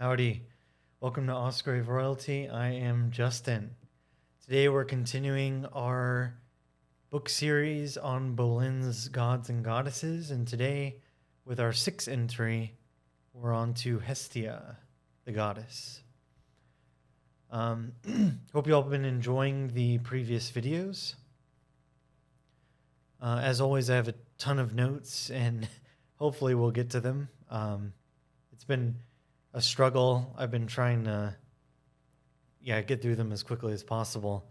Howdy. Welcome to Ausgrave Royalty. I am Justin. Today we're continuing our book series on Bolen's Gods and Goddesses, and today, with our sixth entry, we're on to Hestia, the goddess. Hope you all have been enjoying the previous videos. As always, I have a ton of notes, and hopefully we'll get to them. It's been a struggle. I've been trying to, get through them as quickly as possible.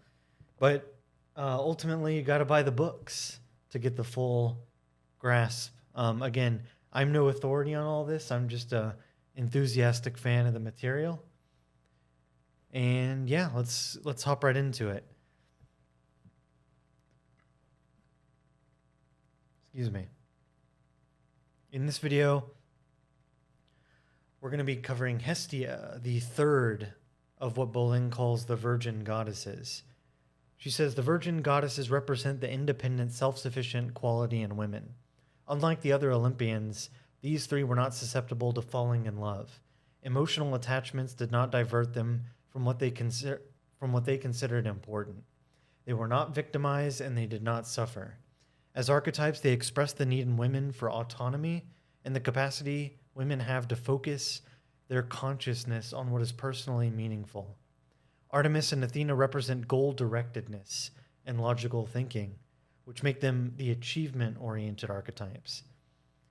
But ultimately, you got to buy the books to get the full grasp. Again, I'm no authority on all this. I'm just a enthusiastic fan of the material. And yeah, let's hop right into it. Excuse me. In this video, we're going to be covering Hestia, the third of what Bolen calls the virgin goddesses. She says the virgin goddesses represent the independent, self-sufficient quality in women. Unlike the other Olympians, these three were not susceptible to falling in love. Emotional attachments did not divert them from what they considered important. They were not victimized, and they did not suffer. As archetypes, they express the need in women for autonomy and the capacity women have to focus their consciousness on what is personally meaningful. Artemis and Athena represent goal-directedness and logical thinking, which make them the achievement-oriented archetypes.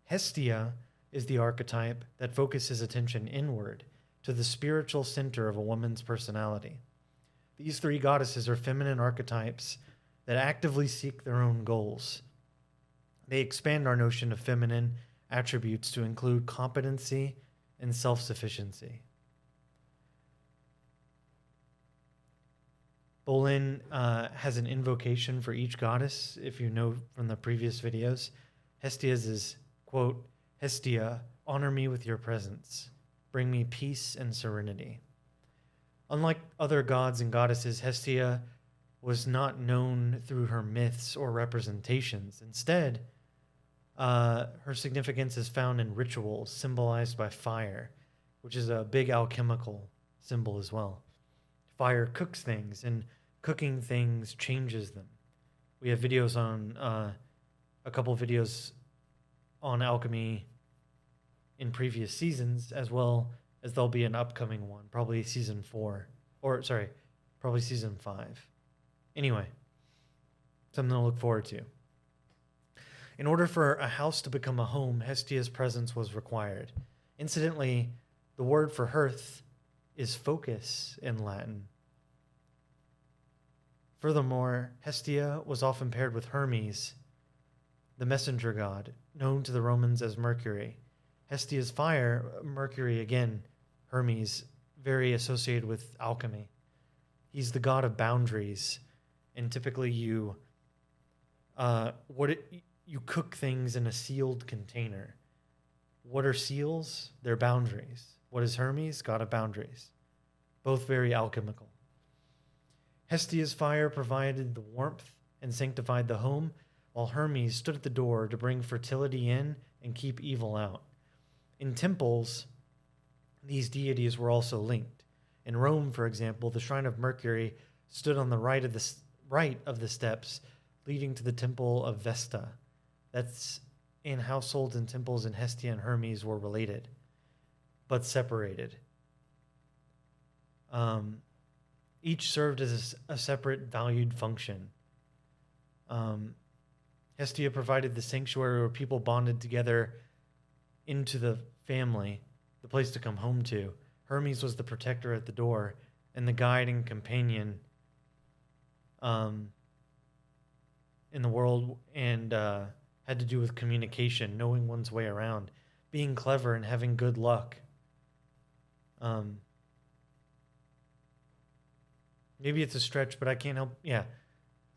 Hestia is the archetype that focuses attention inward to the spiritual center of a woman's personality. These three goddesses are feminine archetypes that actively seek their own goals. They expand our notion of feminine attributes to include competency and self-sufficiency. Bolen has an invocation for each goddess, if you know from the previous videos. Hestia's is, quote, "Hestia, honor me with your presence. Bring me peace and serenity." Unlike other gods and goddesses, Hestia was not known through her myths or representations. Instead, her significance is found in rituals symbolized by fire, which is a big alchemical symbol as well. Fire cooks things, and cooking things changes them. We have videos on, a couple videos on alchemy in previous seasons, as well as there'll be an upcoming one, probably season 5. Anyway, something to look forward to. In order for a house to become a home, Hestia's presence was required. Incidentally, the word for hearth is focus in Latin. Furthermore, Hestia was often paired with Hermes, the messenger god, known to the Romans as Mercury. Hestia's fire, Mercury again, Hermes, very associated with alchemy. He's the god of boundaries, and typically you cook things in a sealed container. What are seals? They're boundaries. What is Hermes? God of boundaries. Both very alchemical. Hestia's fire provided the warmth and sanctified the home, while Hermes stood at the door to bring fertility in and keep evil out. In temples, these deities were also linked. In Rome, for example, the shrine of Mercury stood on the right of the steps leading to the temple of Vesta. That's in households and temples, and Hestia and Hermes were related, but separated. Each served as a separate valued function. Hestia provided the sanctuary where people bonded together into the family, the place to come home to. Hermes was the protector at the door and the guide and companion in the world, and had to do with communication, knowing one's way around, being clever, and having good luck. Maybe it's a stretch, but I can't help. Yeah,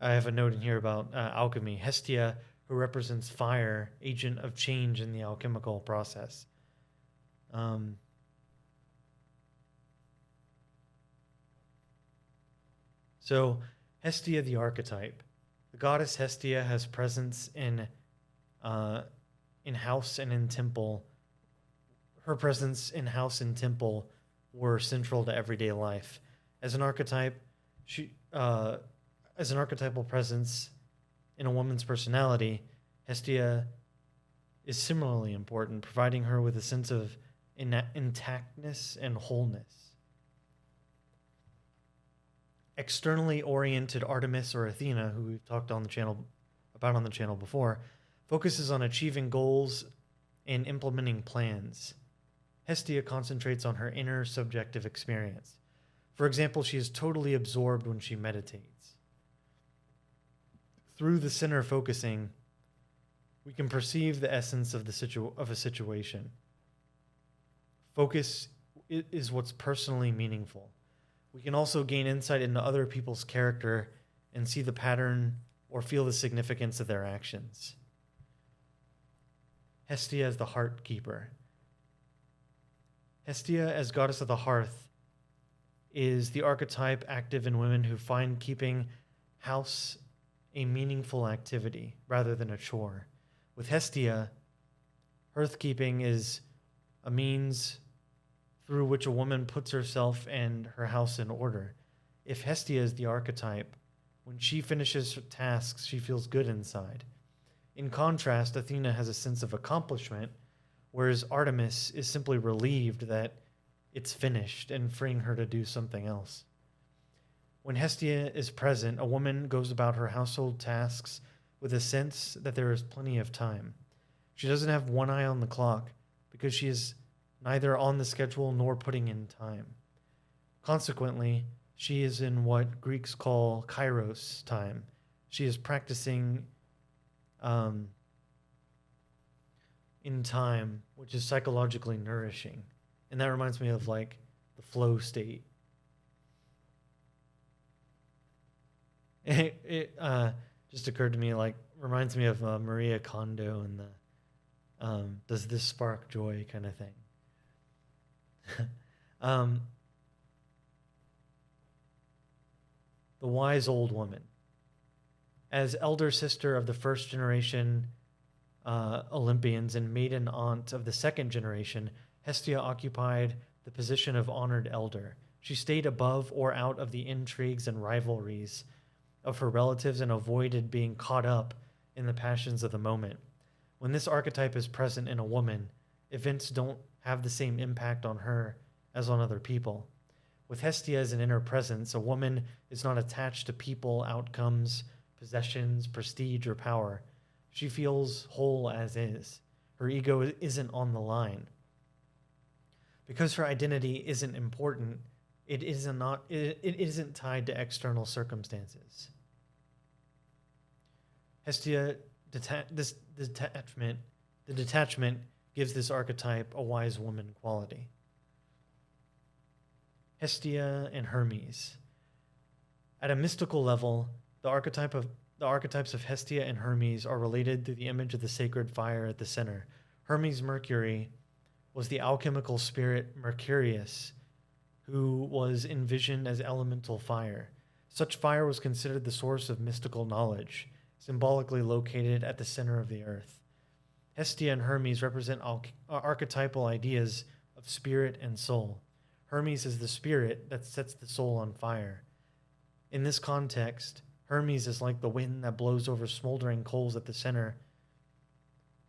I have a note in here about alchemy. Hestia, who represents fire, agent of change in the alchemical process. So, Hestia, the archetype. The goddess Hestia has presence in house and in temple. Her presence in house and temple were central to everyday life. As an archetype, as an archetypal presence in a woman's personality, Hestia is similarly important, providing her with a sense of intactness and wholeness. Externally oriented Artemis or Athena, who we've talked on the channel before, focuses on achieving goals and implementing plans. Hestia concentrates on her inner subjective experience. For example, she is totally absorbed when she meditates. Through the center focusing, we can perceive the essence of a situation. Focus is what's personally meaningful. We can also gain insight into other people's character and see the pattern or feel the significance of their actions. Hestia as the heart keeper. Hestia as goddess of the hearth is the archetype active in women who find keeping house a meaningful activity rather than a chore. With Hestia, hearth keeping is a means through which a woman puts herself and her house in order. If Hestia is the archetype, when she finishes her tasks, she feels good inside. In contrast, Athena has a sense of accomplishment, whereas Artemis is simply relieved that it's finished and freeing her to do something else. When Hestia is present, a woman goes about her household tasks with a sense that there is plenty of time. She doesn't have one eye on the clock because she is neither on the schedule nor putting in time. Consequently, she is in what Greeks call kairos time. She is practicing in time, which is psychologically nourishing. And that reminds me of like the flow state. It just occurred to me, like, reminds me of Maria Kondo and the does this spark joy kind of thing. The wise old woman. As elder sister of the first generation Olympians and maiden aunt of the second generation, Hestia occupied the position of honored elder. She stayed above or out of the intrigues and rivalries of her relatives and avoided being caught up in the passions of the moment. When this archetype is present in a woman, events don't have the same impact on her as on other people. With Hestia as an inner presence, a woman is not attached to people, outcomes, possessions, prestige, or power. She feels whole as is. Her ego isn't on the line. Because her identity isn't important, it isn't tied to external circumstances. Hestia, the detachment gives this archetype a wise woman quality. Hestia and Hermes. At a mystical level, the archetypes of Hestia and Hermes are related through the image of the sacred fire at the center. Hermes Mercury was the alchemical spirit Mercurius, who was envisioned as elemental fire. Such fire was considered the source of mystical knowledge, symbolically located at the center of the earth. Hestia and Hermes represent archetypal ideas of spirit and soul. Hermes is the spirit that sets the soul on fire. In this context, Hermes is like the wind that blows over smoldering coals at the center,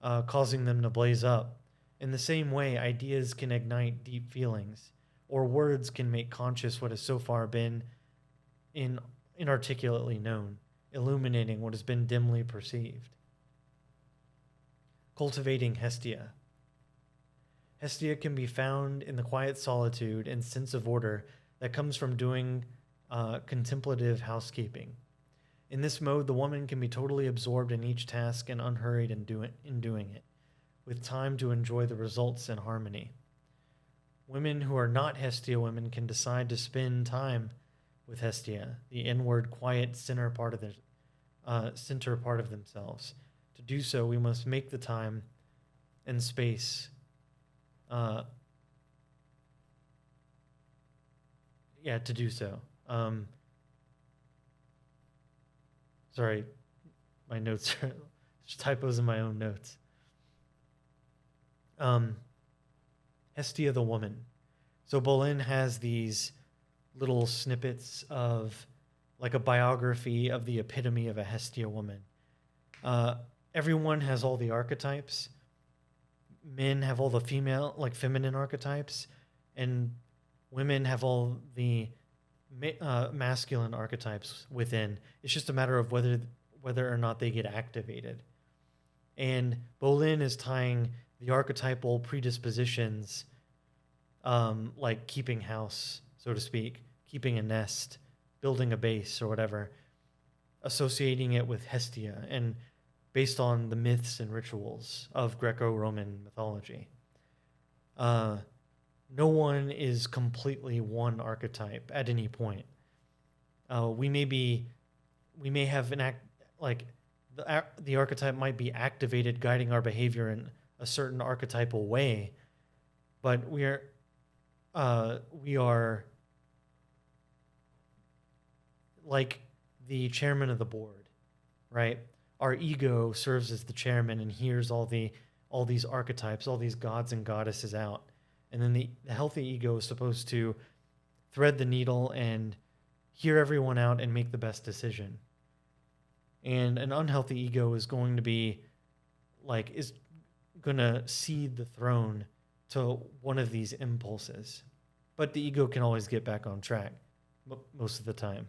causing them to blaze up. In the same way, ideas can ignite deep feelings, or words can make conscious what has so far been inarticulately known, illuminating what has been dimly perceived. Cultivating Hestia. Hestia can be found in the quiet solitude and sense of order that comes from doing contemplative housekeeping. In this mode, the woman can be totally absorbed in each task and unhurried in doing it, with time to enjoy the results in harmony. Women who are not Hestia women can decide to spend time with Hestia, the inward, quiet center part of themselves. To do so, we must make the time and space. To do so. Sorry, my notes are just typos in my own notes. Hestia the woman. So Bolen has these little snippets of like a biography of the epitome of a Hestia woman. Everyone has all the archetypes. Men have all the feminine archetypes, and women have all the masculine archetypes within. It's just a matter of whether or not they get activated. And Bolen is tying the archetypal predispositions, like keeping house, so to speak, keeping a nest, building a base or whatever, associating it with Hestia and based on the myths and rituals of Greco-Roman mythology. No one is completely one archetype at any point. We may have the archetype might be activated, guiding our behavior in a certain archetypal way, but we are like the chairman of the board, right? Our ego serves as the chairman and hears all these archetypes, all these gods and goddesses out. And then the healthy ego is supposed to thread the needle and hear everyone out and make the best decision. And an unhealthy ego is going to cede the throne to one of these impulses. But the ego can always get back on track most of the time.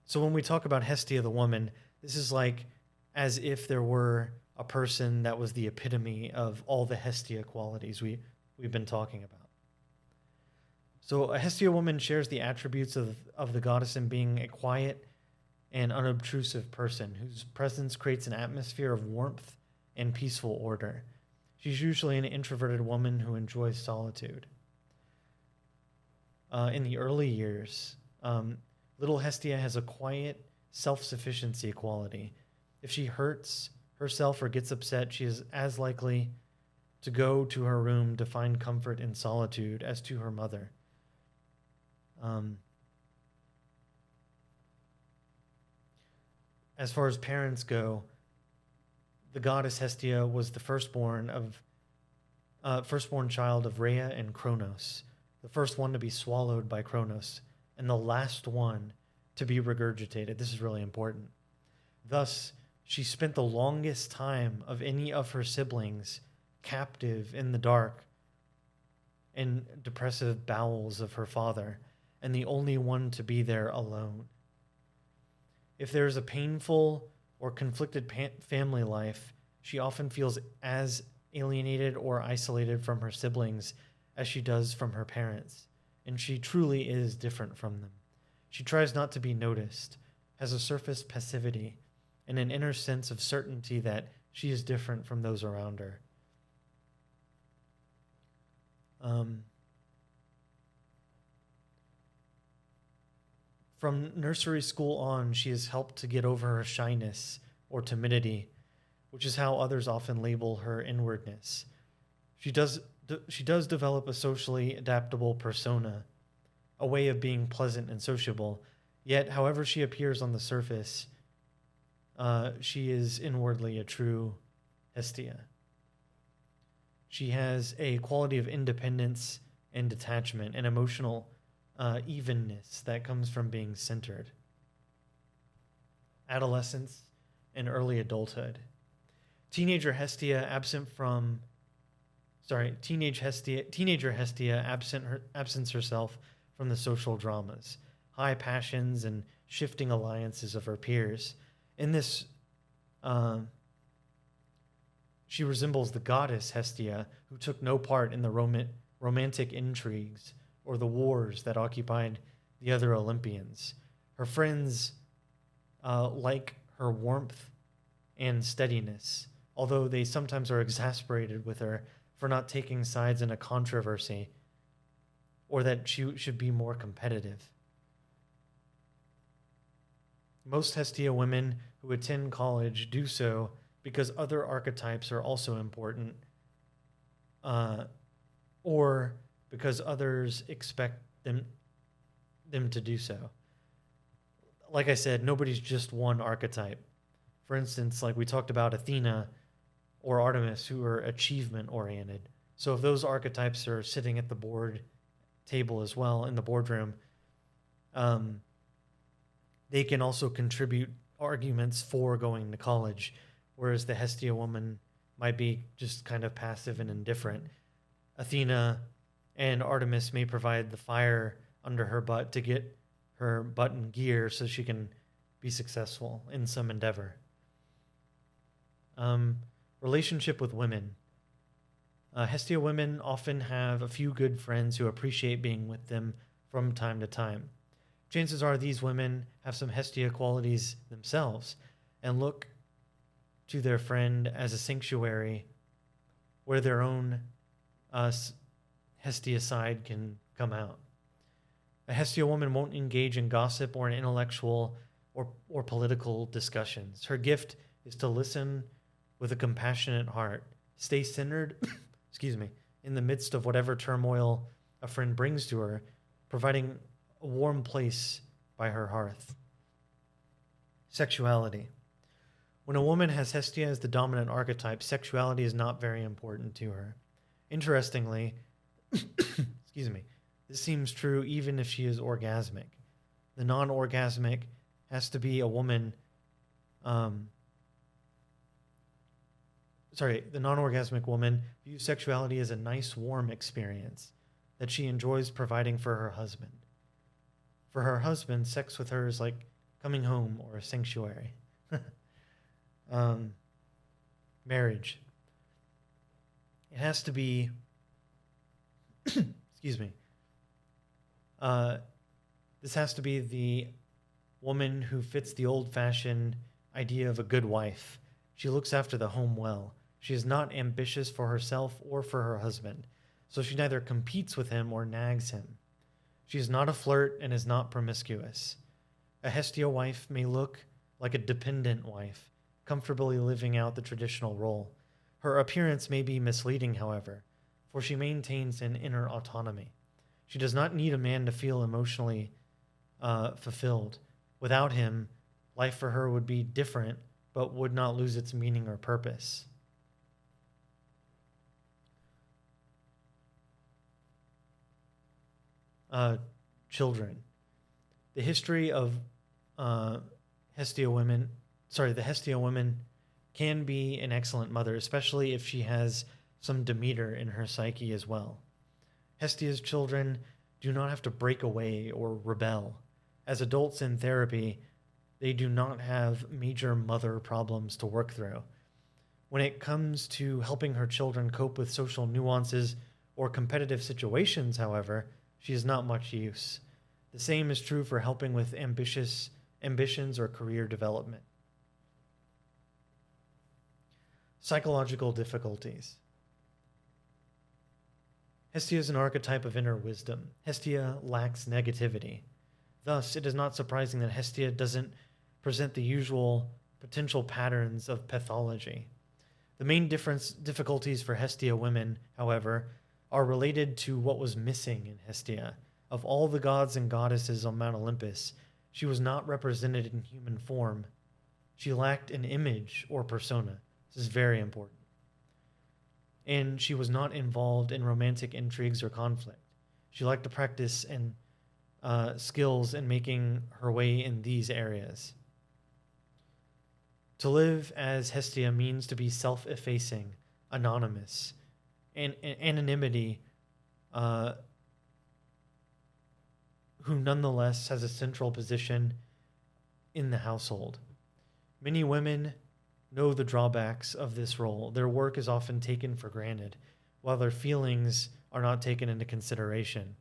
So when we talk about Hestia the woman, this is like as if there were a person that was the epitome of all the Hestia qualities we've been talking about. So a Hestia woman shares the attributes of the goddess in being a quiet and unobtrusive person whose presence creates an atmosphere of warmth and peaceful order. She's usually an introverted woman who enjoys solitude. In the early years, little Hestia has a quiet self-sufficiency quality. If she hurts herself or gets upset, she is as likely to go to her room to find comfort in solitude as to her mother. As far as parents go, the goddess Hestia was the firstborn child of Rhea and Kronos, the first one to be swallowed by Kronos, and the last one to be regurgitated. This is really important. Thus, she spent the longest time of any of her siblings captive in the dark and depressive bowels of her father, and the only one to be there alone. If there is a painful or conflicted family life, she often feels as alienated or isolated from her siblings as she does from her parents, and she truly is different from them. She tries not to be noticed, has a surface passivity, and an inner sense of certainty that she is different from those around her. From nursery school on, she is helped to get over her shyness or timidity, which is how others often label her inwardness. She does develop a socially adaptable persona, a way of being pleasant and sociable, yet however she appears on the surface, she is inwardly a true Hestia. She has a quality of independence and detachment and emotional evenness that comes from being centered. Adolescence and early adulthood. Teenager Hestia absents herself from the social dramas, high passions, and shifting alliances of her peers. In this, she resembles the goddess Hestia, who took no part in the romantic intrigues or the wars that occupied the other Olympians. Her friends like her warmth and steadiness, although they sometimes are exasperated with her for not taking sides in a controversy or that she should be more competitive. Most Hestia women who attend college do so because other archetypes are also important, or because others expect them to do so. Like I said, nobody's just one archetype. For instance, like we talked about Athena or Artemis, who are achievement-oriented. So if those archetypes are sitting at the board table as well in the boardroom, they can also contribute arguments for going to college, whereas the Hestia woman might be just kind of passive and indifferent. Athena and Artemis may provide the fire under her butt to get her butt in gear so she can be successful in some endeavor. Relationship with women. Hestia women often have a few good friends who appreciate being with them from time to time. Chances are these women have some Hestia qualities themselves and look to their friend as a sanctuary where their own Hestia side can come out. A Hestia woman won't engage in gossip or in intellectual or political discussions. Her gift is to listen with a compassionate heart, stay centered in the midst of whatever turmoil a friend brings to her, providing a warm place by her hearth. Sexuality. When a woman has Hestia as the dominant archetype, sexuality is not very important to her. Interestingly, this seems true even if she is orgasmic. The non-orgasmic has to be a woman. The non-orgasmic woman views sexuality as a nice, warm experience that she enjoys providing for her husband. For her husband, sex with her is like coming home or a sanctuary. Marriage. It has to be, this has to be the woman who fits the old-fashioned idea of a good wife. She looks after the home well. She is not ambitious for herself or for her husband, so she neither competes with him or nags him. She is not a flirt and is not promiscuous. A Hestia wife may look like a dependent wife, comfortably living out the traditional role. Her appearance may be misleading, however, for she maintains an inner autonomy. She does not need a man to feel emotionally fulfilled. Without him, life for her would be different, but would not lose its meaning or purpose. Children. The history of the Hestia woman can be an excellent mother, especially if she has some Demeter in her psyche as well. Hestia's children do not have to break away or rebel. As adults in therapy, they do not have major mother problems to work through. When it comes to helping her children cope with social nuances or competitive situations, however, she is not much use. The same is true for helping with ambitions or career development. Psychological difficulties. Hestia is an archetype of inner wisdom. Hestia lacks negativity. Thus, it is not surprising that Hestia doesn't present the usual potential patterns of pathology. The main difficulties for Hestia women, however, are related to what was missing in Hestia. Of all the gods and goddesses on Mount Olympus, she was not represented in human form. She lacked an image or persona. This is very important. And she was not involved in romantic intrigues or conflict. She liked to practice and skills in making her way in these areas. To live as Hestia means to be self-effacing, anonymous, and anonymity, who nonetheless has a central position in the household. Many women know the drawbacks of this role. Their work is often taken for granted, while their feelings are not taken into consideration.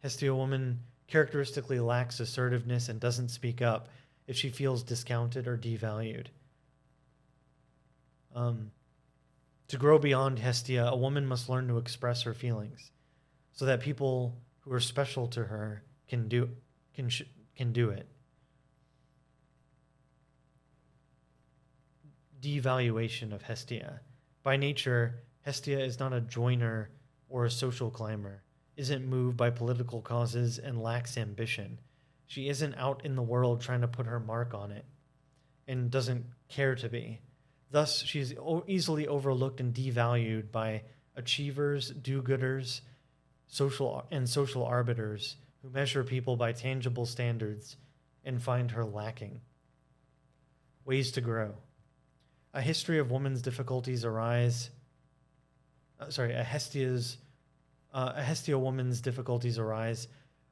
Hestia woman characteristically lacks assertiveness and doesn't speak up if she feels discounted or devalued. To grow beyond Hestia, a woman must learn to express her feelings so that people who are special to her can do it. Devaluation of Hestia. By nature, Hestia is not a joiner or a social climber, isn't moved by political causes, and lacks ambition. She isn't out in the world trying to put her mark on it. and doesn't care to be. Thus, she is easily overlooked and devalued by achievers, do-gooders, social arbiters who measure people by tangible standards and find her lacking. Ways to grow. A history of women's difficulties arise. A Hestia woman's difficulties arise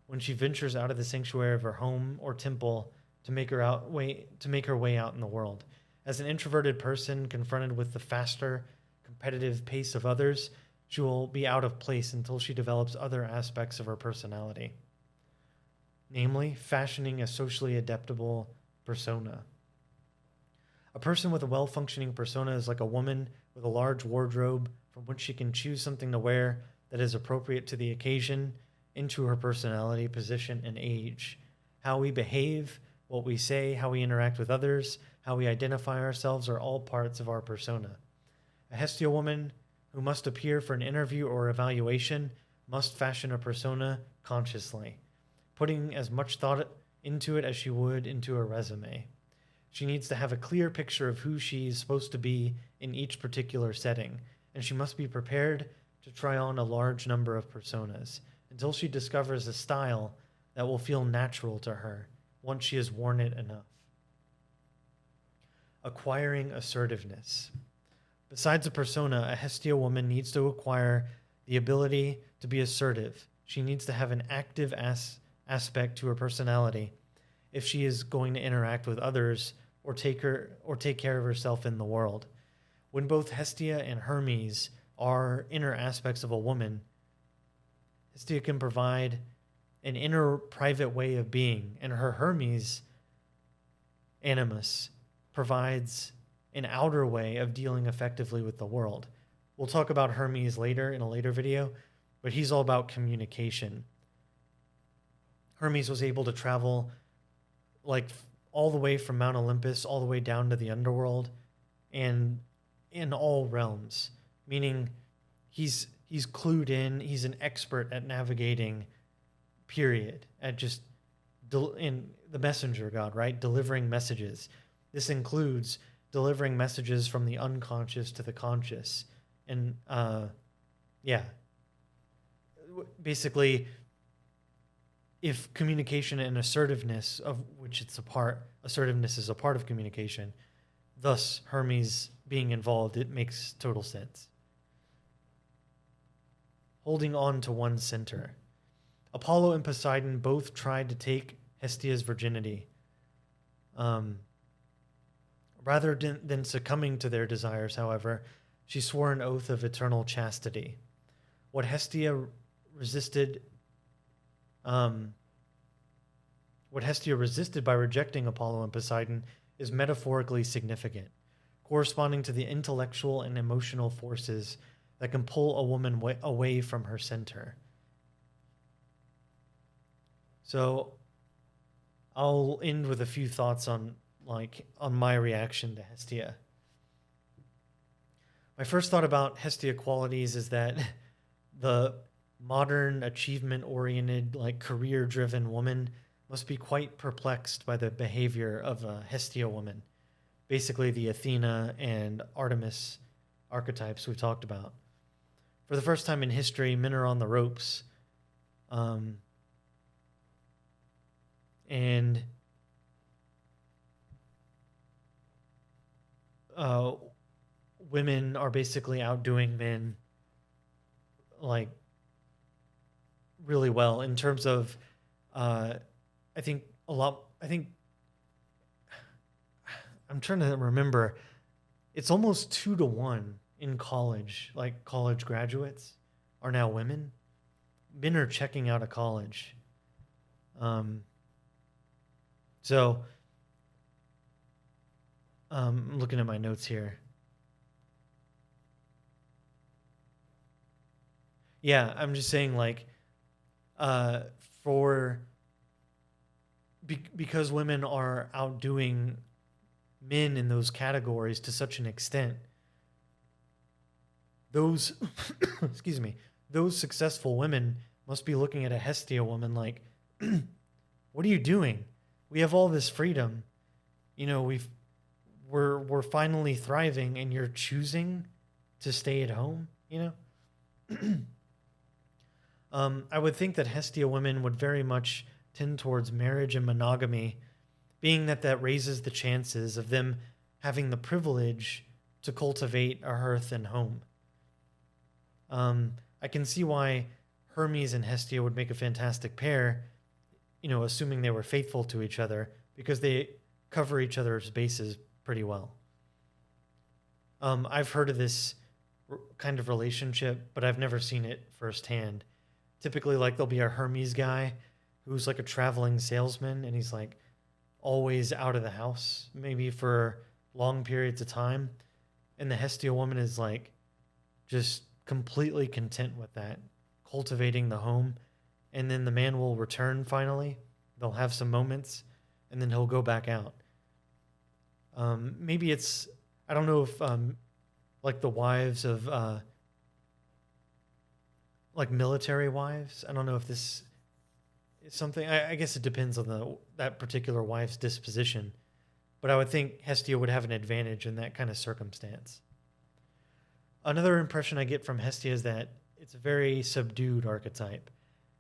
when she ventures out of the sanctuary of her home or temple to make her way out in the world. As an introverted person confronted with the faster, competitive pace of others, she will be out of place until she develops other aspects of her personality, namely, fashioning a socially adaptable persona. A person with a well-functioning persona is like a woman with a large wardrobe from which she can choose something to wear that is appropriate to the occasion, into her personality, position, and age. How we behave, what we say, how we interact with others, how we identify ourselves are all parts of our persona. A Hestia woman who must appear for an interview or evaluation must fashion a persona consciously, putting as much thought into it as she would into a resume. She needs to have a clear picture of who she is supposed to be in each particular setting, and she must be prepared to try on a large number of personas until she discovers a style that will feel natural to her once she has worn it enough. Acquiring assertiveness. Besides a persona, a Hestia woman needs to acquire the ability to be assertive. She needs to have an active aspect to her personality if she is going to interact with others or take care of herself in the world. When both Hestia and Hermes are inner aspects of a woman, Hestia can provide an inner private way of being, and her Hermes animus provides an outer way of dealing effectively with the world. We'll talk about Hermes later in a later video, but he's all about communication. Hermes was able to travel like all the way from Mount Olympus all the way down to the underworld and in all realms, meaning he's clued in, he's an expert at navigating, period, at just in the messenger god, right? Delivering messages. This includes delivering messages from the unconscious to the conscious. And basically, if communication and assertiveness, of which it's a part, assertiveness is a part of communication, thus Hermes being involved, it makes total sense. Holding on to one's center. Apollo and Poseidon both tried to take Hestia's virginity. Rather than succumbing to their desires, however, she swore an oath of eternal chastity. What Hestia resisted by rejecting Apollo and Poseidon is metaphorically significant, corresponding to the intellectual and emotional forces that can pull a woman away from her center. So I'll end with a few thoughts on my reaction to Hestia. My first thought about Hestia qualities is that the modern achievement-oriented, career-driven woman must be quite perplexed by the behavior of a Hestia woman, basically the Athena and Artemis archetypes we talked about. For the first time in history, men are on the ropes, and women are basically outdoing men really well in terms of I'm trying to remember, it's almost 2-to-1 in college. College graduates are now women. Men are checking out of college. So I'm looking at my notes here. Yeah, I'm just saying because women are outdoing men in those categories to such an extent, those excuse me, those successful women must be looking at a Hestia woman like, what are you doing? We have all this freedom. We've we're finally thriving and you're choosing to stay at home, you know? I would think that Hestia women would very much tend towards marriage and monogamy, being that that raises the chances of them having the privilege to cultivate a hearth and home. I can see why Hermes and Hestia would make a fantastic pair, you know, assuming they were faithful to each other, because they cover each other's bases pretty well. I've heard of this kind of relationship, but I've never seen it firsthand. Typically, like, there'll be a Hermes guy who's like a traveling salesman, and he's like always out of the house, maybe for long periods of time. And the Hestia woman is like just completely content with that, cultivating the home. And then the man will return finally. They'll have some moments, and then he'll go back out. Maybe it's, I don't know if like the wives of like military wives. I don't know if this is something. I guess it depends on that particular wife's disposition, but I would think Hestia would have an advantage in that kind of circumstance. Another impression I get from Hestia is that it's a very subdued archetype,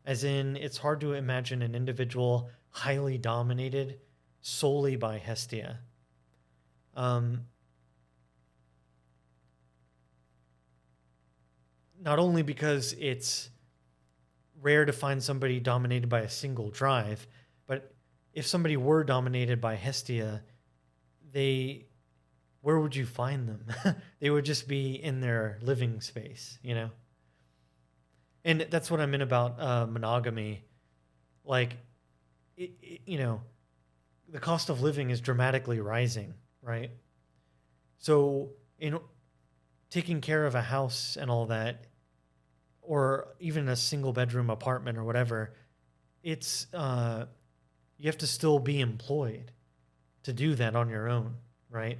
as in it's hard to imagine an individual highly dominated solely by Hestia. Not only because it's rare to find somebody dominated by a single drive, but if somebody were dominated by Hestia, where would you find them? They would just be in their living space, you know? And that's what I meant about monogamy. Like, you know, the cost of living is dramatically rising, right? So in taking care of a house and all that, or even a single bedroom apartment or whatever, it's you have to still be employed to do that on your own, right?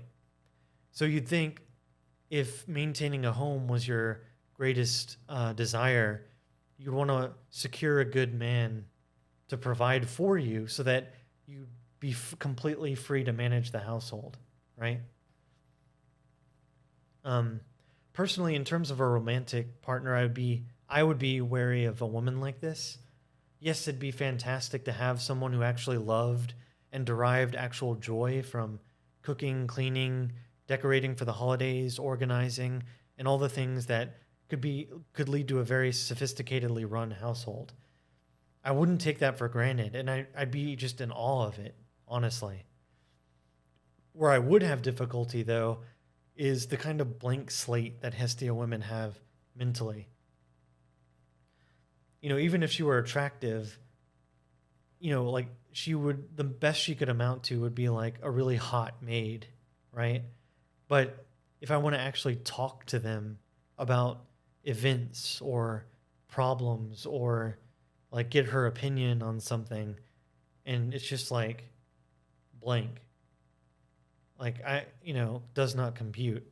So you'd think if maintaining a home was your greatest desire, you'd want to secure a good man to provide for you so that you'd be completely free to manage the household, right? Personally, in terms of a romantic partner, I would be wary of a woman like this. Yes, it'd be fantastic to have someone who actually loved and derived actual joy from cooking, cleaning, decorating for the holidays, organizing, and all the things that could lead to a very sophisticatedly run household. I wouldn't take that for granted, and I'd be just in awe of it, honestly. Where I would have difficulty, though, is the kind of blank slate that Hestia women have mentally. You know, even if she were attractive, you know, like the best she could amount to would be like a really hot maid, right? But if I want to actually talk to them about events or problems or like get her opinion on something, and it's just like blank, like does not compute.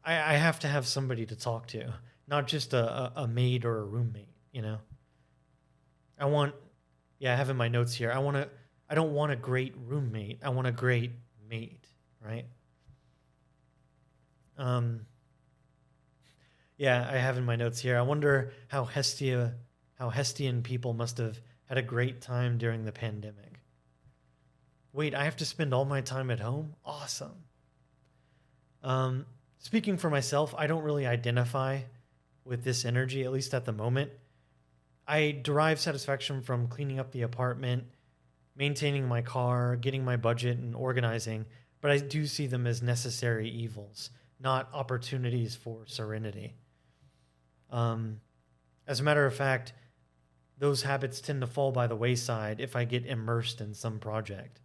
I have to have somebody to talk to, not just a maid or a roommate, you know? I have in my notes here, I don't want a great roommate. I want a great mate, right? Yeah, I have in my notes here. I wonder how Hestian people must have had a great time during the pandemic. Wait, I have to spend all my time at home? Awesome. Speaking for myself, I don't really identify with this energy, at least at the moment. I derive satisfaction from cleaning up the apartment, maintaining my car, getting my budget, and organizing, but I do see them as necessary evils, not opportunities for serenity. As a matter of fact, those habits tend to fall by the wayside if I get immersed in some project.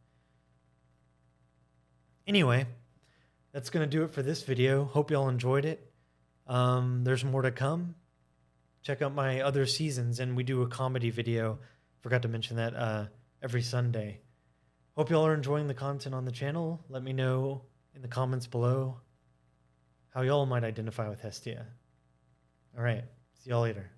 Anyway, that's going to do it for this video. Hope y'all enjoyed it. There's more to come. Check out my other seasons, and we do a comedy video. Forgot to mention that every Sunday. Hope y'all are enjoying the content on the channel. Let me know in the comments below how y'all might identify with Hestia. All right, see y'all later.